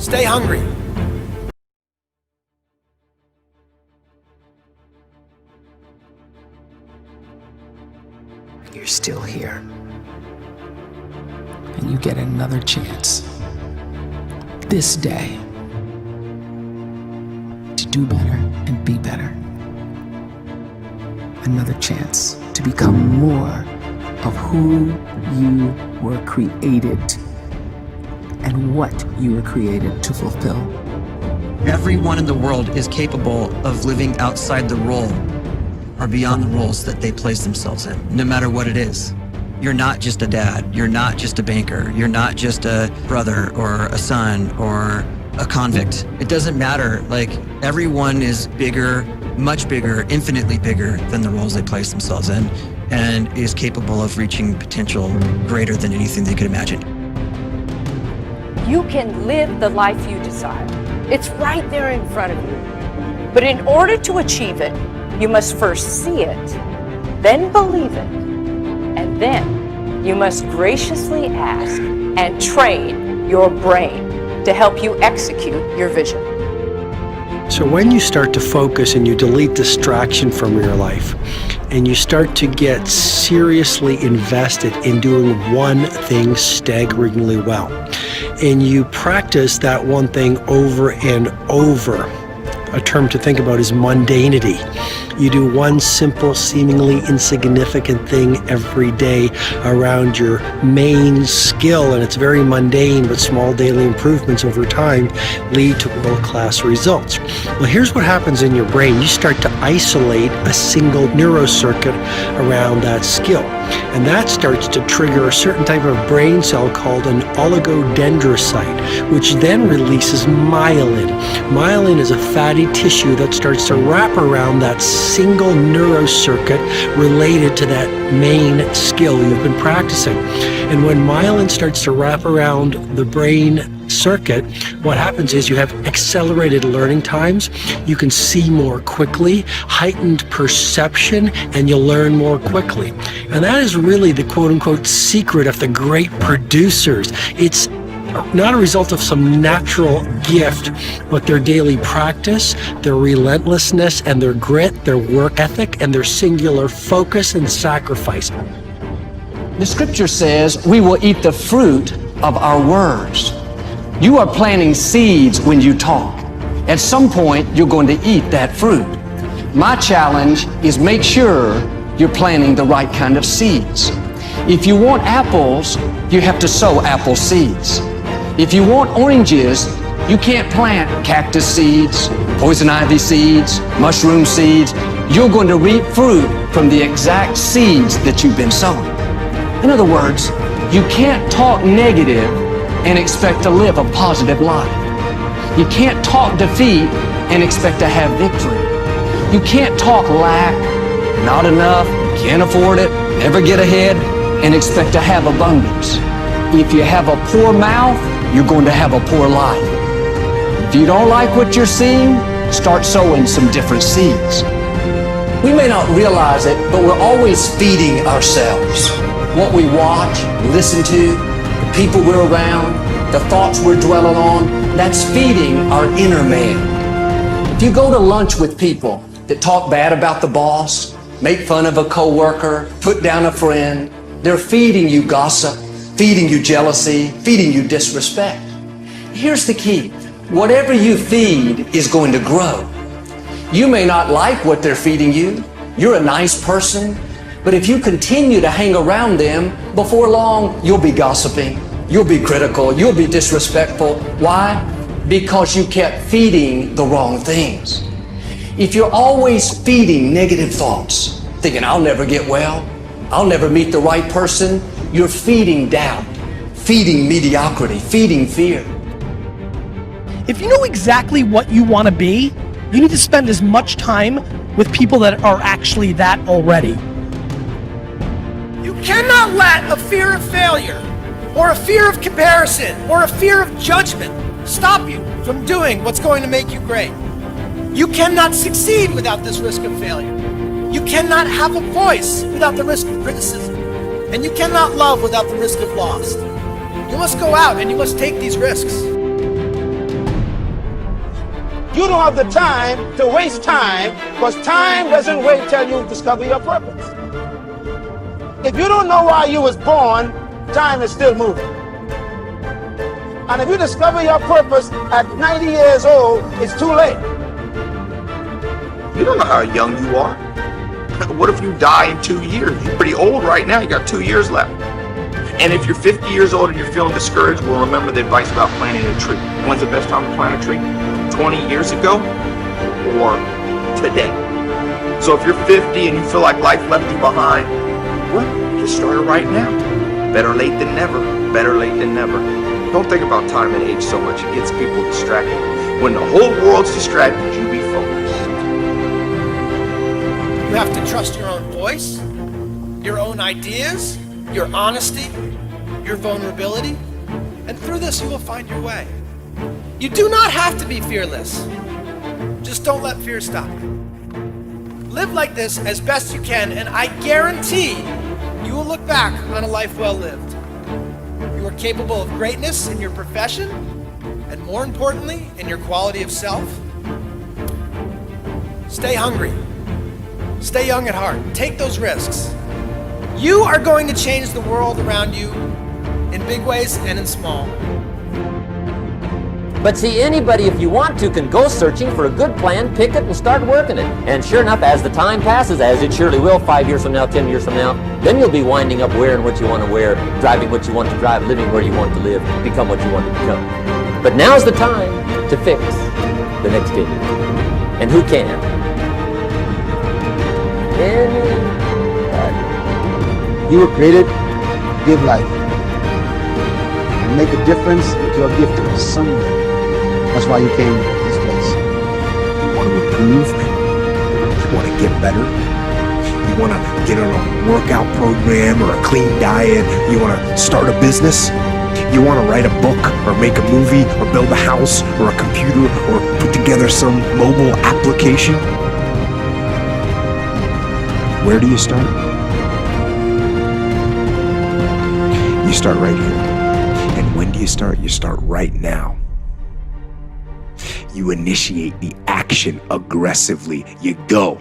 Stay hungry. You're still here. And you get another chance. This day. To do better and be better. Another chance to become more of who you were created and what you were created to fulfill. Everyone in the world is capable of living outside the role or beyond the roles that they place themselves in, no matter what it is. You're not just a dad, you're not just a banker, you're not just a brother or a son or a convict. It doesn't matter. Like, everyone is bigger, much bigger, infinitely bigger than the roles they place themselves in, and is capable of reaching potential greater than anything they could imagine. You can live the life you desire. It's right there in front of you. But in order to achieve it, you must first see it, then believe it, and then you must graciously ask and train your brain to help you execute your vision. So when you start to focus and you delete distraction from your life, and you start to get seriously invested in doing one thing staggeringly well, and you practice that one thing over and over, a term to think about is mundanity. You do one simple, seemingly insignificant thing every day around your main skill, and it's very mundane, but small daily improvements over time lead to world-class results. Well, here's what happens in your brain. You start to isolate a single neurocircuit around that skill, and that starts to trigger a certain type of brain cell called an oligodendrocyte, which then releases myelin. Myelin is a fatty tissue that starts to wrap around that single neurocircuit related to that main skill you've been practicing. And when myelin starts to wrap around the brain circuit, what happens is you have accelerated learning times, you can see more quickly, heightened perception, and you'll learn more quickly. And that is really the quote-unquote secret of the great producers. It's not a result of some natural gift, but their daily practice, their relentlessness and their grit, their work ethic, and their singular focus and sacrifice. The scripture says we will eat the fruit of our words. You are planting seeds when you talk. At some point, you're going to eat that fruit. My challenge is make sure you're planting the right kind of seeds. If you want apples, you have to sow apple seeds. If you want oranges, you can't plant cactus seeds, poison ivy seeds, mushroom seeds. You're going to reap fruit from the exact seeds that you've been sowing. In other words, you can't talk negative and expect to live a positive life. You can't talk defeat and expect to have victory. You can't talk lack, not enough, can't afford it, never get ahead, and expect to have abundance. If you have a poor mouth, you're going to have a poor life. If you don't like what you're seeing, start sowing some different seeds. We may not realize it, but we're always feeding ourselves. What we watch, listen to, the people we're around, the thoughts we're dwelling on, that's feeding our inner man. If you go to lunch with people that talk bad about the boss, make fun of a coworker, put down a friend, they're feeding you gossip, feeding you jealousy, feeding you disrespect. Here's the key. Whatever you feed is going to grow. You may not like what they're feeding you. You're a nice person. But if you continue to hang around them, before long, you'll be gossiping. You'll be critical. You'll be disrespectful. Why? Because you kept feeding the wrong things. If you're always feeding negative thoughts, thinking, I'll never get well, I'll never meet the right person, you're feeding doubt, feeding mediocrity, feeding fear. If you know exactly what you want to be, you need to spend as much time with people that are actually that already. You cannot let a fear of failure, or a fear of comparison, or a fear of judgment stop you from doing what's going to make you great. You cannot succeed without this risk of failure. You cannot have a voice without the risk of criticism. And you cannot love without the risk of loss. You must go out and you must take these risks. you don't have the time to waste time, because time doesn't wait till you discover your purpose. If you don't know why you was born, time is still moving. And if you discover your purpose at 90 years old, it's too late. You don't know how young you are. What if you die in 2 years? You're pretty old right now. You got 2 years left. And if you're 50 years old and you're feeling discouraged, well, remember the advice about planting a tree. When's the best time to plant a tree? 20 years ago or today? So if you're 50 and you feel like life left you behind, well, just start it right now. Better late than never. Better late than never. Don't think about time and age so much. It gets people distracted. When the whole world's distracted, you be focused. You have to trust your own voice, your own ideas, your honesty, your vulnerability, and through this you will find your way. You do not have to be fearless. Just don't let fear stop you. Live like this as best you can, and I guarantee you will look back on a life well lived. You are capable of greatness in your profession, and more importantly, in your quality of self. Stay hungry. Stay young at heart. Take those risks. You are going to change the world around you in big ways and in small. But see, anybody, if you want to, can go searching for a good plan, pick it, and start working it. And sure enough, as the time passes, as it surely will 5 years from now, 10 years from now, then you'll be winding up wearing what you want to wear, driving what you want to drive, living where you want to live, become what you want to become. But now's the time to fix the next idiot. And who can? Anybody. You were created to give life and make a difference with your giftings somewhere. That's why you came to this place. You want to improve? You want to get better? You want to get on a workout program or a clean diet? You want to start a business? You want to write a book or make a movie or build a house or a computer or put together some mobile application? Where do you start? You start right here. And when do you start? You start right now. You initiate the action aggressively. You go.